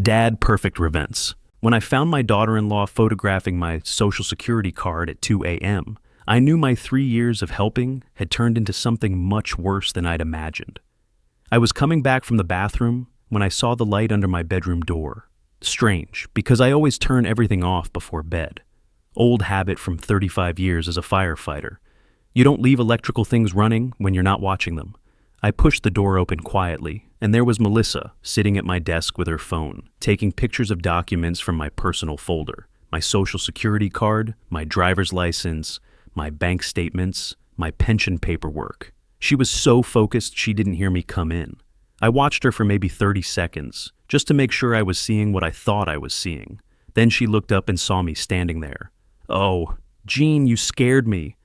Dad perfect events. When I found my daughter-in-law photographing my Social Security card at 2 a.m., I knew my 3 years of helping had turned into something much worse than I'd imagined. I was coming back from the bathroom when I saw the light under my bedroom door. Strange, because I always turn everything off before bed. Old habit from 35 years as a firefighter. You don't leave electrical things running when you're not watching them. I pushed the door open quietly, and there was Melissa sitting at my desk with her phone, taking pictures of documents from my personal folder, my Social Security card, my driver's license, my bank statements, my pension paperwork. She was so focused she didn't hear me come in. I watched her for maybe 30 seconds, just to make sure I was seeing what I thought I was seeing. Then she looked up and saw me standing there. "Oh, Jean, you scared me.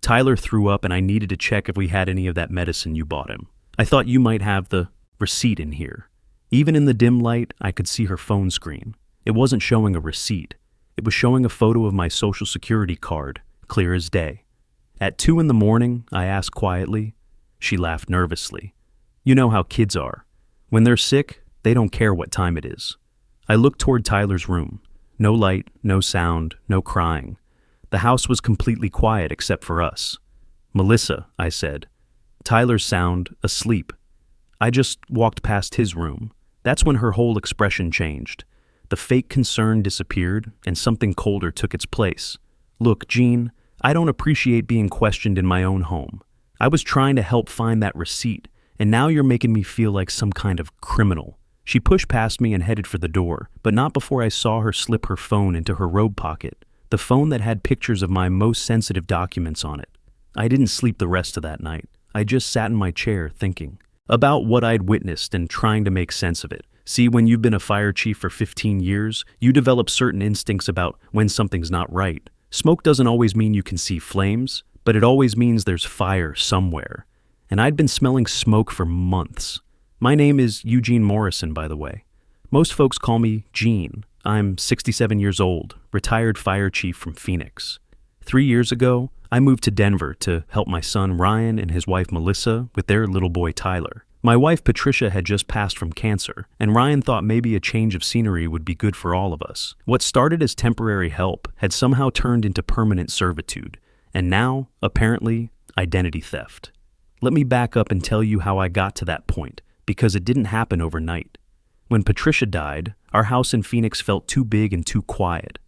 Tyler threw up and I needed to check if we had any of that medicine you bought him. I thought you might have the receipt in here." Even in the dim light, I could see her phone screen. It wasn't showing a receipt. It was showing a photo of my Social Security card, clear as day. At 2 in the morning, I asked quietly. She laughed nervously. You know how kids are. When they're sick, they don't care what time it is. I looked toward Tyler's room. No light, no sound, no crying. The house was completely quiet except for us. "Melissa," I said. Tyler's sound, asleep. I just walked past his room. That's when her whole expression changed. The fake concern disappeared and something colder took its place. "Look, Jean, I don't appreciate being questioned in my own home. I was trying to help find that receipt, and now you're making me feel like some kind of criminal." She pushed past me and headed for the door, but not before I saw her slip her phone into her robe pocket, the phone that had pictures of my most sensitive documents on it. I didn't sleep the rest of that night. I just sat in my chair thinking about what I'd witnessed and trying to make sense of it. See, when you've been a fire chief for 15 years, you develop certain instincts about when something's not right. Smoke doesn't always mean you can see flames, but it always means there's fire somewhere. And I'd been smelling smoke for months. My name is Eugene Morrison, by the way. Most folks call me Gene. I'm 67 years old, retired fire chief from Phoenix. 3 years ago, I moved to Denver to help my son Ryan and his wife Melissa with their little boy Tyler. My wife Patricia had just passed from cancer, and Ryan thought maybe a change of scenery would be good for all of us. What started as temporary help had somehow turned into permanent servitude, and now, apparently, identity theft. Let me back up and tell you how I got to that point, because it didn't happen overnight. When Patricia died, our house in Phoenix felt too big and too quiet.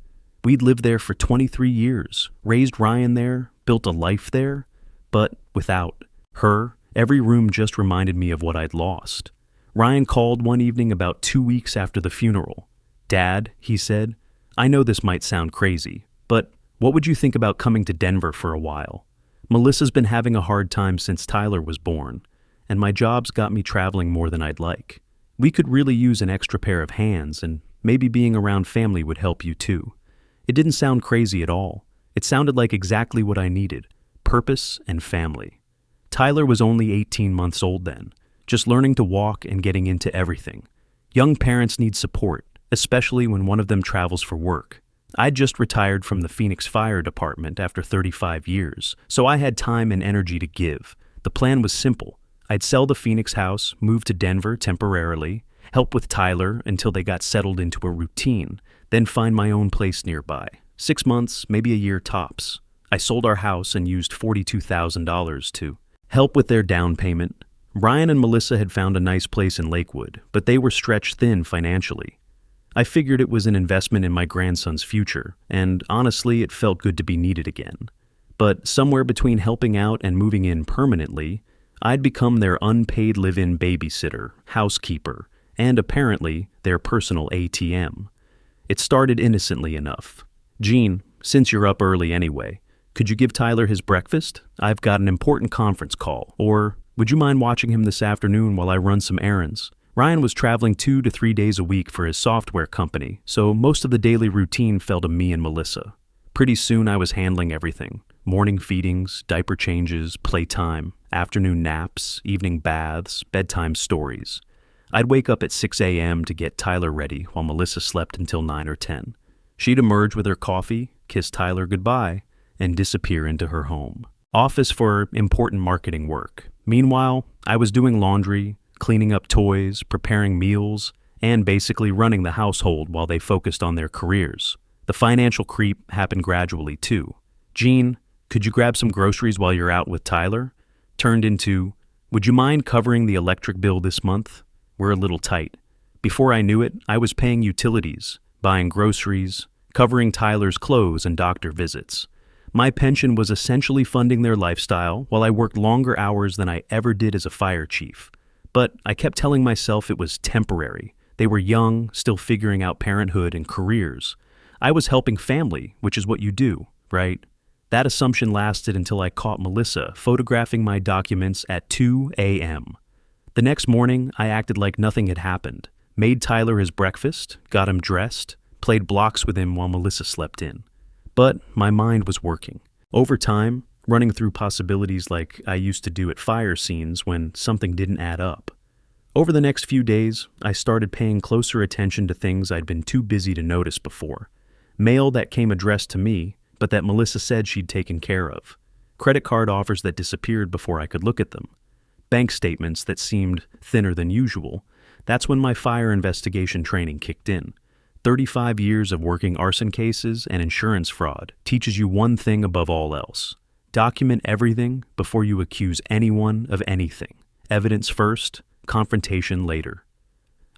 We'd lived there for 23 years, raised Ryan there, built a life there, but without her, every room just reminded me of what I'd lost. Ryan called one evening about 2 weeks after the funeral. "Dad," he said, "I know this might sound crazy, but what would you think about coming to Denver for a while? Melissa's been having a hard time since Tyler was born, and my job's got me traveling more than I'd like. We could really use an extra pair of hands, and maybe being around family would help you too." It didn't sound crazy at all. It sounded like exactly what I needed: purpose and family. Tyler was only 18 months old then, just learning to walk and getting into everything. Young parents need support, especially when one of them travels for work. I'd just retired from the Phoenix Fire Department after 35 years, so I had time and energy to give. The plan was simple. I'd sell the Phoenix house, move to Denver temporarily, help with Tyler until they got settled into a routine, then find my own place nearby. 6 months, maybe a year tops. I sold our house and used $42,000 to help with their down payment. Ryan and Melissa had found a nice place in Lakewood, but they were stretched thin financially. I figured it was an investment in my grandson's future, and honestly, it felt good to be needed again. But somewhere between helping out and moving in permanently, I'd become their unpaid live-in babysitter, housekeeper, and apparently their personal ATM. It started innocently enough. "Gene, since you're up early anyway, could you give Tyler his breakfast? I've got an important conference call. Or would you mind watching him this afternoon while I run some errands?" Ryan was traveling 2 to 3 days a week for his software company, so most of the daily routine fell to me and Melissa. Pretty soon I was handling everything: morning feedings, diaper changes, playtime, afternoon naps, evening baths, bedtime stories. I'd wake up at 6 a.m. to get Tyler ready while Melissa slept until 9 or 10. She'd emerge with her coffee, kiss Tyler goodbye, and disappear into her home office for important marketing work. Meanwhile, I was doing laundry, cleaning up toys, preparing meals, and basically running the household while they focused on their careers. The financial creep happened gradually too. Gene, could you grab some groceries while you're out with Tyler? Turned into, would you mind covering the electric bill this month? We're a little tight. Before I knew it, I was paying utilities, buying groceries, covering Tyler's clothes and doctor visits. My pension was essentially funding their lifestyle while I worked longer hours than I ever did as a fire chief. But I kept telling myself it was temporary. They were young, still figuring out parenthood and careers. I was helping family, which is what you do, right? That assumption lasted until I caught Melissa photographing my documents at 2 a.m. The next morning, I acted like nothing had happened, made Tyler his breakfast, got him dressed, played blocks with him while Melissa slept in. But my mind was working. Over time, running through possibilities like I used to do at fire scenes when something didn't add up. Over the next few days, I started paying closer attention to things I'd been too busy to notice before. Mail that came addressed to me, but that Melissa said she'd taken care of. Credit card offers that disappeared before I could look at them. Bank statements that seemed thinner than usual. That's when my fire investigation training kicked in. 35 years of working arson cases and insurance fraud teaches you one thing above all else. Document everything before you accuse anyone of anything. Evidence first, confrontation later.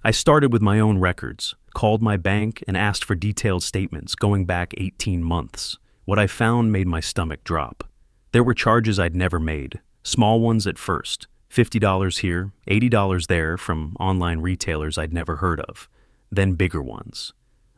I started with my own records, called my bank, and asked for detailed statements going back 18 months. What I found made my stomach drop. There were charges I'd never made, small ones at first, $50 here, $80 there from online retailers I'd never heard of, then bigger ones.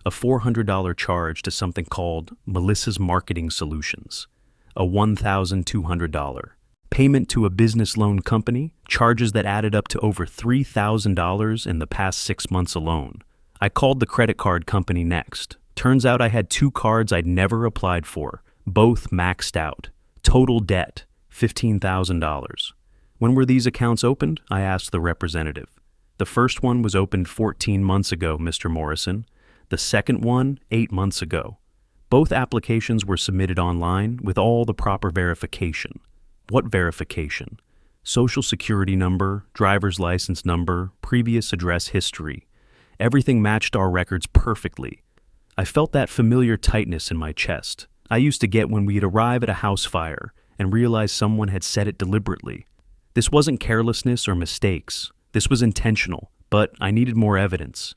A $400 charge to something called Melissa's Marketing Solutions, a $1,200. Payment to a business loan company, charges that added up to over $3,000 in the past 6 months alone. I called the credit card company next. Turns out I had 2 cards I'd never applied for, both maxed out. Total debt, $15,000. When were these accounts opened? I asked the representative. The first one was opened 14 months ago, Mr. Morrison. The second one, 8 months ago. Both applications were submitted online with all the proper verification. What verification? Social security number, driver's license number, previous address history. Everything matched our records perfectly. I felt that familiar tightness in my chest I used to get when we'd arrive at a house fire and realize someone had set it deliberately. This wasn't carelessness or mistakes. This was intentional, but I needed more evidence.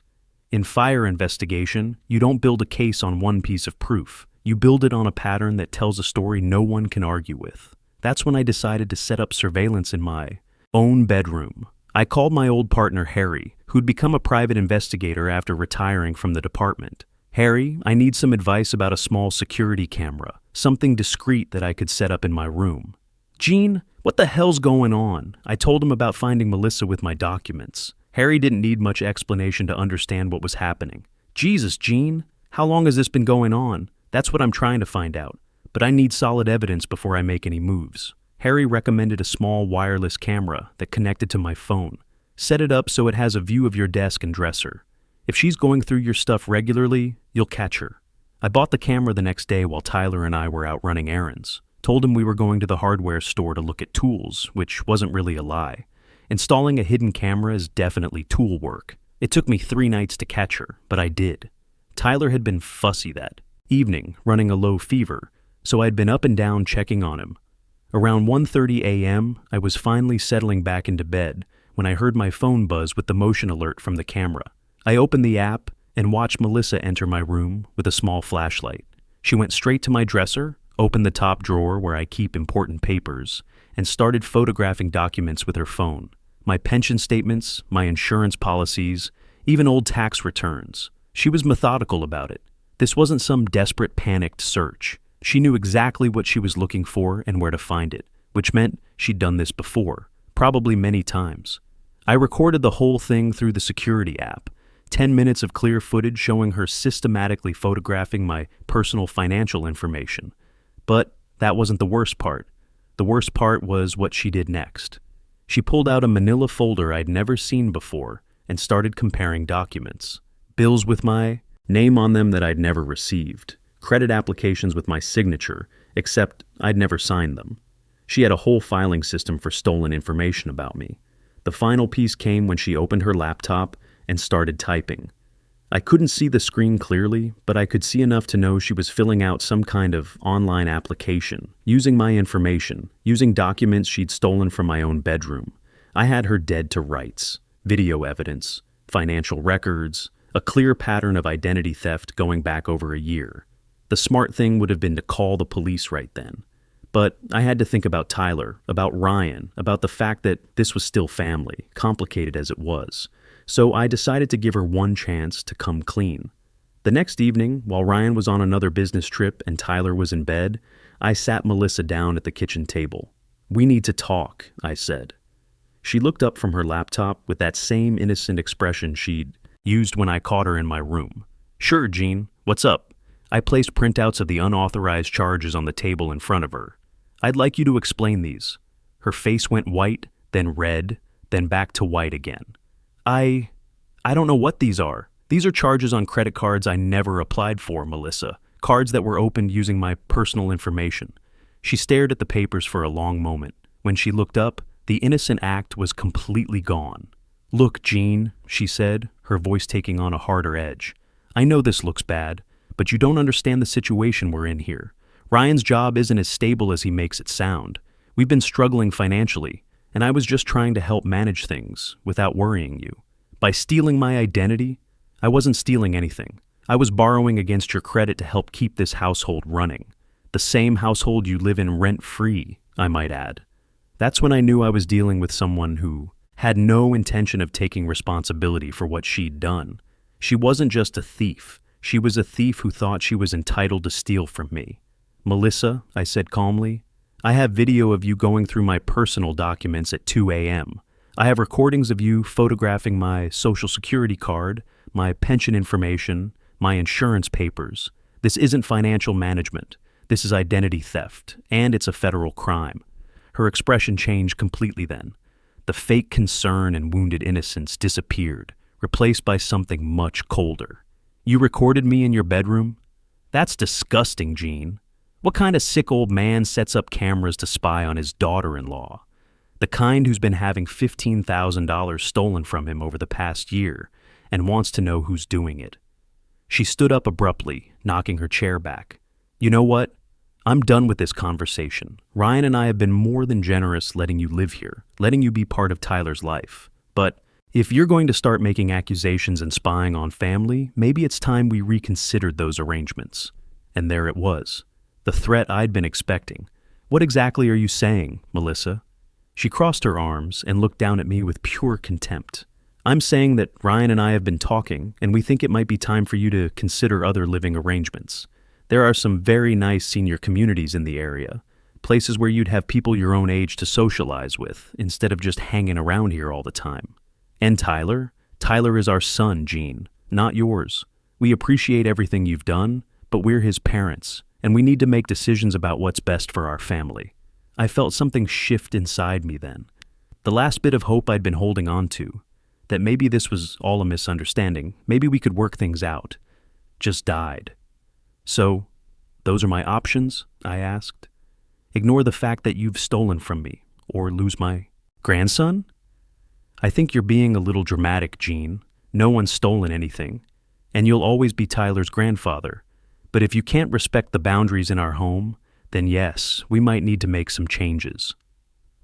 In fire investigation, you don't build a case on one piece of proof. You build it on a pattern that tells a story no one can argue with. That's when I decided to set up surveillance in my own bedroom. I called my old partner Harry, who'd become a private investigator after retiring from the department. Harry, I need some advice about a small security camera, something discreet that I could set up in my room. Gene, what the hell's going on? I told him about finding Melissa with my documents. Harry didn't need much explanation to understand what was happening. Jesus, Gene, how long has this been going on? That's what I'm trying to find out, but I need solid evidence before I make any moves. Harry recommended a small wireless camera that connected to my phone. Set it up so it has a view of your desk and dresser. If she's going through your stuff regularly, you'll catch her. I bought the camera the next day while Tyler and I were out running errands. Told him we were going to the hardware store to look at tools, which wasn't really a lie. Installing a hidden camera is definitely tool work. It took me 3 nights to catch her, but I did. Tyler had been fussy that evening, running a low fever, so I'd been up and down checking on him. Around 1:30 a.m., I was finally settling back into bed when I heard my phone buzz with the motion alert from the camera. I opened the app and watched Melissa enter my room with a small flashlight. She went straight to my dresser, opened the top drawer where I keep important papers, and started photographing documents with her phone. My pension statements, my insurance policies, even old tax returns. She was methodical about it. This wasn't some desperate, panicked search. She knew exactly what she was looking for and where to find it, which meant she'd done this before, probably many times. I recorded the whole thing through the security app. 10 minutes of clear footage showing her systematically photographing my personal financial information. But that wasn't the worst part. The worst part was what she did next. She pulled out a manila folder I'd never seen before and started comparing documents. Bills with my name on them that I'd never received. Credit applications with my signature, except I'd never signed them. She had a whole filing system for stolen information about me. The final piece came when she opened her laptop and started typing. I couldn't see the screen clearly, but I could see enough to know she was filling out some kind of online application, using my information, using documents she'd stolen from my own bedroom. I had her dead to rights, video evidence, financial records, a clear pattern of identity theft going back over a year. The smart thing would have been to call the police right then. But I had to think about Tyler, about Ryan, about the fact that this was still family, complicated as it was. So I decided to give her one chance to come clean. The next evening, while Ryan was on another business trip and Tyler was in bed, I sat Melissa down at the kitchen table. "We need to talk," I said. She looked up from her laptop with that same innocent expression she'd used when I caught her in my room. "Sure, Jean. What's up?" I placed printouts of the unauthorized charges on the table in front of her. "I'd like you to explain these." Her face went white, then red, then back to white again. I don't know what these are. These are charges on credit cards I never applied for, Melissa. Cards that were opened using my personal information. She stared at the papers for a long moment. When she looked up, the innocent act was completely gone. "Look, Jean," she said, her voice taking on a harder edge. "I know this looks bad, but you don't understand the situation we're in here. Ryan's job isn't as stable as he makes it sound. We've been struggling financially, and I was just trying to help manage things without worrying you. By stealing my identity, I wasn't stealing anything. I was borrowing against your credit to help keep this household running. The same household you live in rent-free, I might add. That's when I knew I was dealing with someone who had no intention of taking responsibility for what she'd done. She wasn't just a thief. She was a thief who thought she was entitled to steal from me. Melissa," I said calmly, "I have video of you going through my personal documents at 2 a.m. I have recordings of you photographing my social security card, my pension information, my insurance papers. This isn't financial management. This is identity theft, and it's a federal crime." Her expression changed completely then. The fake concern and wounded innocence disappeared, replaced by something much colder. "You recorded me in your bedroom? That's disgusting, Jean. What kind of sick old man sets up cameras to spy on his daughter-in-law? The kind who's been having $15,000 stolen from him over the past year and wants to know who's doing it." She stood up abruptly, knocking her chair back. "You know what? I'm done with this conversation. Ryan and I have been more than generous letting you live here, letting you be part of Tyler's life. But if you're going to start making accusations and spying on family, maybe it's time we reconsidered those arrangements." And there it was. The threat I'd been expecting. "What exactly are you saying, Melissa?" She crossed her arms and looked down at me with pure contempt. "I'm saying that Ryan and I have been talking, and we think it might be time for you to consider other living arrangements. There are some very nice senior communities in the area, places where you'd have people your own age to socialize with, instead of just hanging around here all the time. And Tyler? Tyler is our son, Jean, not yours. We appreciate everything you've done, but we're his parents, and we need to make decisions about what's best for our family." I felt something shift inside me then. The last bit of hope I'd been holding on to, that maybe this was all a misunderstanding, maybe we could work things out, just died. "So, those are my options?" I asked. "Ignore the fact that you've stolen from me, or lose my grandson?" "I think you're being a little dramatic, Jean. No one's stolen anything, and you'll always be Tyler's grandfather. But if you can't respect the boundaries in our home, then yes, we might need to make some changes."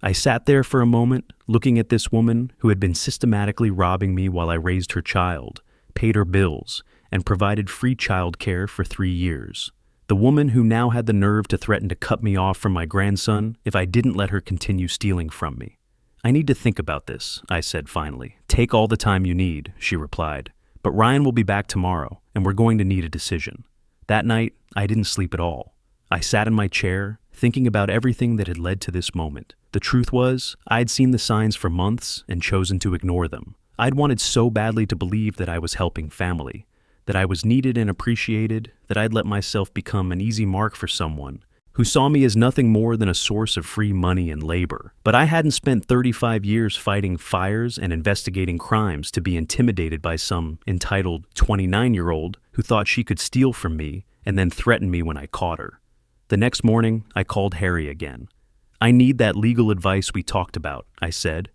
I sat there for a moment, looking at this woman who had been systematically robbing me while I raised her child, paid her bills, and provided free childcare for 3 years. The woman who now had the nerve to threaten to cut me off from my grandson if I didn't let her continue stealing from me. "I need to think about this," I said finally. "Take all the time you need," she replied. "But Ryan will be back tomorrow, and we're going to need a decision." That night, I didn't sleep at all. I sat in my chair, thinking about everything that had led to this moment. The truth was, I'd seen the signs for months and chosen to ignore them. I'd wanted so badly to believe that I was helping family, that I was needed and appreciated, that I'd let myself become an easy mark for someone who saw me as nothing more than a source of free money and labor. But I hadn't spent 35 years fighting fires and investigating crimes to be intimidated by some entitled 29-year-old who thought she could steal from me and then threaten me when I caught her. The next morning, I called Harry again. "I need that legal advice we talked about," I said.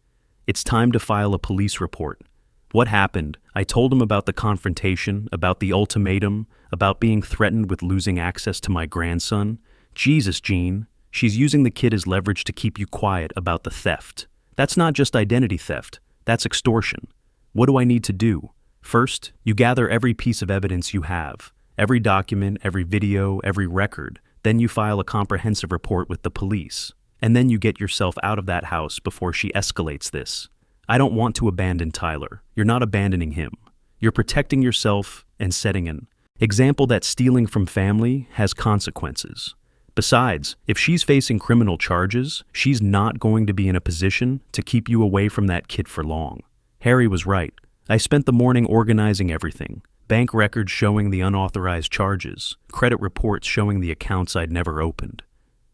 "It's time to file a police report. What happened? I told him about the confrontation, about the ultimatum, about being threatened with losing access to my grandson. Jesus, Gene, she's using the kid as leverage to keep you quiet about the theft. That's not just identity theft, that's extortion. What do I need to do? First, you gather every piece of evidence you have, every document, every video, every record. Then you file a comprehensive report with the police. And then you get yourself out of that house before she escalates this. I don't want to abandon Tyler. You're not abandoning him. You're protecting yourself and setting an example that stealing from family has consequences. Besides, if she's facing criminal charges, she's not going to be in a position to keep you away from that kid for long. Harry was right. I spent the morning organizing everything. Bank records showing the unauthorized charges, credit reports showing the accounts I'd never opened,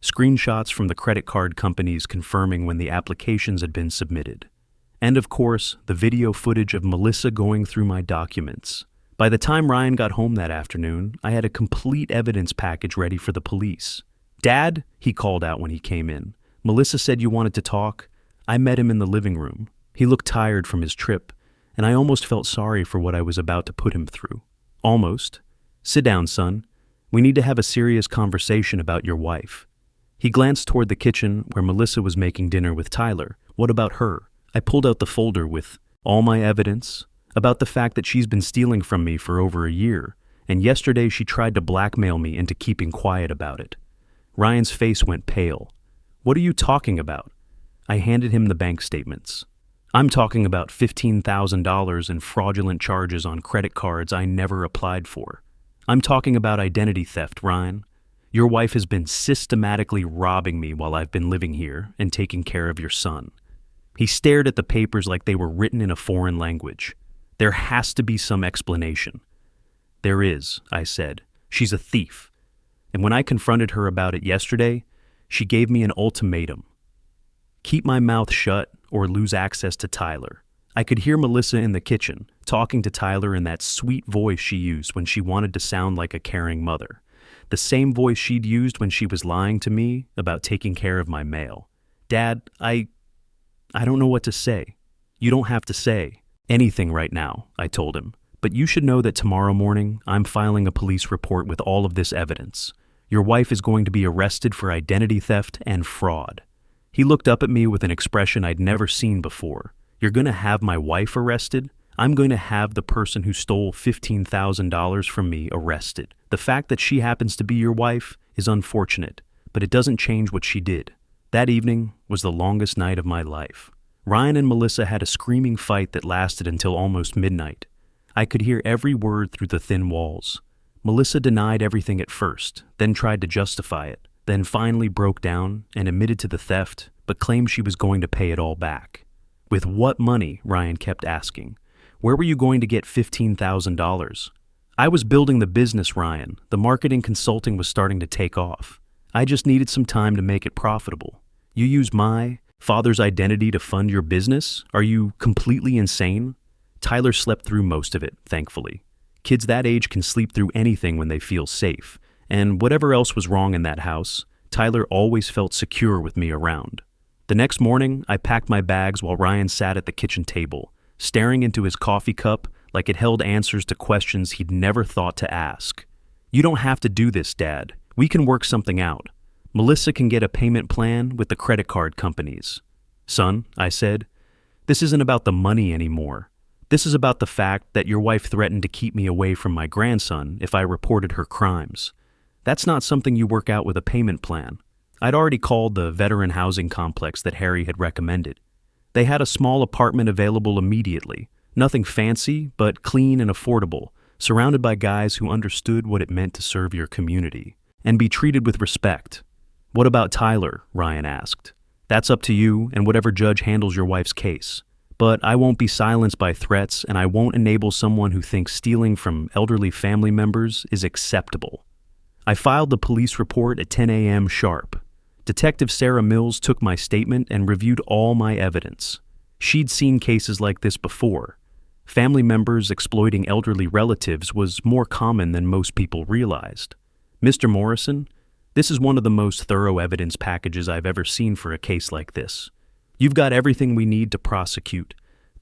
screenshots from the credit card companies confirming when the applications had been submitted. And of course, the video footage of Melissa going through my documents. By the time Ryan got home that afternoon, I had a complete evidence package ready for the police. "Dad," he called out when he came in. "Melissa said you wanted to talk." I met him in the living room. He looked tired from his trip, and I almost felt sorry for what I was about to put him through. Almost. "Sit down, son. We need to have a serious conversation about your wife." He glanced toward the kitchen where Melissa was making dinner with Tyler. "What about her?" I pulled out the folder with all my evidence about the fact that she's been stealing from me for over a year, and yesterday she tried to blackmail me into keeping quiet about it. Ryan's face went pale. "What are you talking about?" I handed him the bank statements. "I'm talking about $15,000 in fraudulent charges on credit cards I never applied for. I'm talking about identity theft, Ryan. Your wife has been systematically robbing me while I've been living here and taking care of your son." He stared at the papers like they were written in a foreign language. "There has to be some explanation." "There is," I said. "She's a thief. And when I confronted her about it yesterday, she gave me an ultimatum. Keep my mouth shut or lose access to Tyler." I could hear Melissa in the kitchen, talking to Tyler in that sweet voice she used when she wanted to sound like a caring mother. The same voice she'd used when she was lying to me about taking care of my mail. "Dad, I don't know what to say." "You don't have to say anything right now," I told him. "But you should know that tomorrow morning I'm filing a police report with all of this evidence. Your wife is going to be arrested for identity theft and fraud." He looked up at me with an expression I'd never seen before. "You're going to have my wife arrested? I'm going to have the person who stole $15,000 from me arrested. The fact that she happens to be your wife is unfortunate, but it doesn't change what she did." That evening was the longest night of my life. Ryan and Melissa had a screaming fight that lasted until almost midnight. I could hear every word through the thin walls. Melissa denied everything at first, then tried to justify it, then finally broke down and admitted to the theft, but claimed she was going to pay it all back. "With what money?" Ryan kept asking. "Where were you going to get $15,000? "I was building the business, Ryan. The marketing consulting was starting to take off. I just needed some time to make it profitable. You used my father's identity to fund your business? Are you completely insane?" Tyler slept through most of it, thankfully. Kids that age can sleep through anything when they feel safe. And whatever else was wrong in that house, Tyler always felt secure with me around. The next morning, I packed my bags while Ryan sat at the kitchen table, staring into his coffee cup like it held answers to questions he'd never thought to ask. "You don't have to do this, Dad. We can work something out. Melissa can get a payment plan with the credit card companies." "Son," I said, "this isn't about the money anymore. This is about the fact that your wife threatened to keep me away from my grandson if I reported her crimes. That's not something you work out with a payment plan." I'd already called the veteran housing complex that Harry had recommended. They had a small apartment available immediately, nothing fancy, but clean and affordable, surrounded by guys who understood what it meant to serve your community and be treated with respect. "What about Tyler?" Ryan asked. "That's up to you and whatever judge handles your wife's case. But I won't be silenced by threats, and I won't enable someone who thinks stealing from elderly family members is acceptable." I filed the police report at 10 a.m. sharp. Detective Sarah Mills took my statement and reviewed all my evidence. She'd seen cases like this before. Family members exploiting elderly relatives was more common than most people realized. "Mr. Morrison, this is one of the most thorough evidence packages I've ever seen for a case like this. You've got everything we need to prosecute.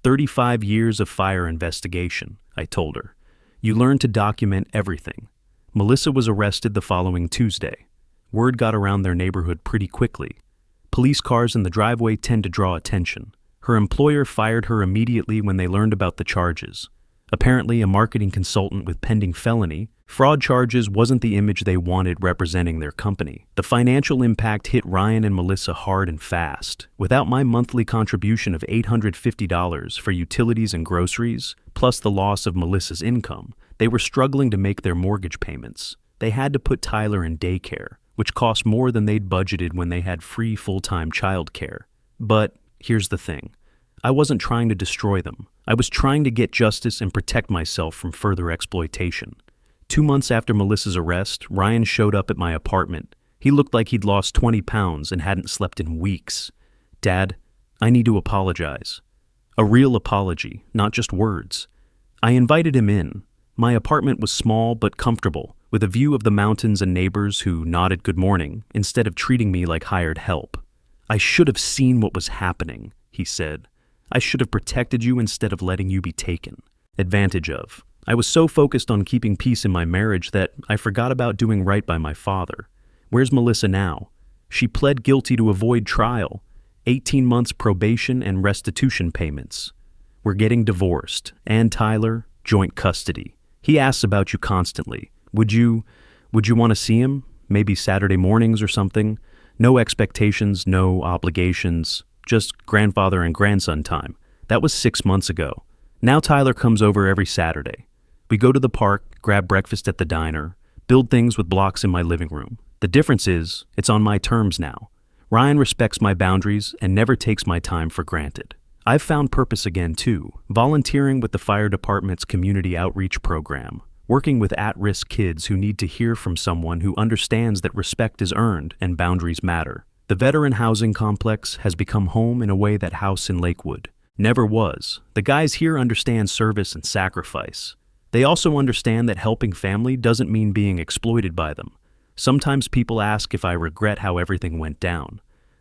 35 years of fire investigation, I told her. You learn to document everything. Melissa was arrested the following Tuesday. Word got around their neighborhood pretty quickly. Police cars in the driveway tend to draw attention. Her employer fired her immediately when they learned about the charges. Apparently, a marketing consultant with pending felony, fraud charges wasn't the image they wanted representing their company. The financial impact hit Ryan and Melissa hard and fast. Without my monthly contribution of $850 for utilities and groceries, plus the loss of Melissa's income, they were struggling to make their mortgage payments. They had to put Tyler in daycare, which cost more than they'd budgeted when they had free full-time childcare. But here's the thing. I wasn't trying to destroy them. I was trying to get justice and protect myself from further exploitation. 2 months after Melissa's arrest, Ryan showed up at my apartment. He looked like he'd lost 20 pounds and hadn't slept in weeks. Dad, I need to apologize. A real apology, not just words. I invited him in. My apartment was small but comfortable, with a view of the mountains and neighbors who nodded good morning instead of treating me like hired help. I should have seen what was happening, he said. I should have protected you instead of letting you be taken advantage of. I was so focused on keeping peace in my marriage that I forgot about doing right by my father. Where's Melissa now? She pled guilty to avoid trial, 18 months probation and restitution payments. We're getting divorced, and Tyler, joint custody. He asks about you constantly. Would you want to see him? Maybe Saturday mornings or something? No expectations, no obligations. Just grandfather and grandson time. That was 6 months ago. Now Tyler comes over every Saturday. We go to the park, grab breakfast at the diner, build things with blocks in my living room. The difference is, it's on my terms now. Ryan respects my boundaries and never takes my time for granted. I've found purpose again too, volunteering with the fire department's community outreach program, working with at-risk kids who need to hear from someone who understands that respect is earned and boundaries matter. The veteran housing complex has become home in a way that house in Lakewood never was. The guys here understand service and sacrifice. They also understand that helping family doesn't mean being exploited by them. Sometimes people ask if I regret how everything went down.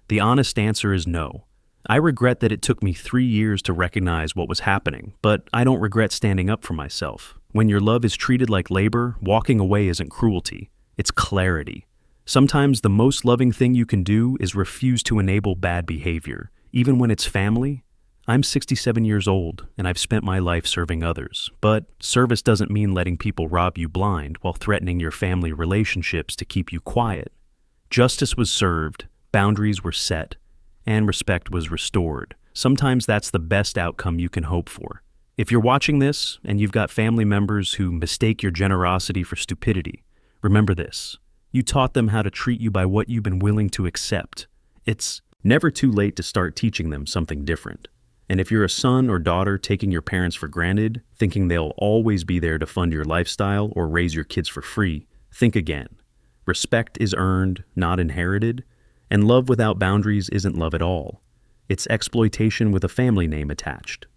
The honest answer is no. I regret that it took me 3 years to recognize what was happening, but I don't regret standing up for myself. When your love is treated like labor, walking away isn't cruelty. It's clarity. Sometimes the most loving thing you can do is refuse to enable bad behavior, even when it's family. I'm 67 years old, and I've spent my life serving others, but service doesn't mean letting people rob you blind while threatening your family relationships to keep you quiet. Justice was served, boundaries were set, and respect was restored. Sometimes that's the best outcome you can hope for. If you're watching this, and you've got family members who mistake your generosity for stupidity, remember this. You taught them how to treat you by what you've been willing to accept. It's never too late to start teaching them something different. And if you're a son or daughter taking your parents for granted, thinking they'll always be there to fund your lifestyle or raise your kids for free, think again. Respect is earned, not inherited, and love without boundaries isn't love at all. It's exploitation with a family name attached.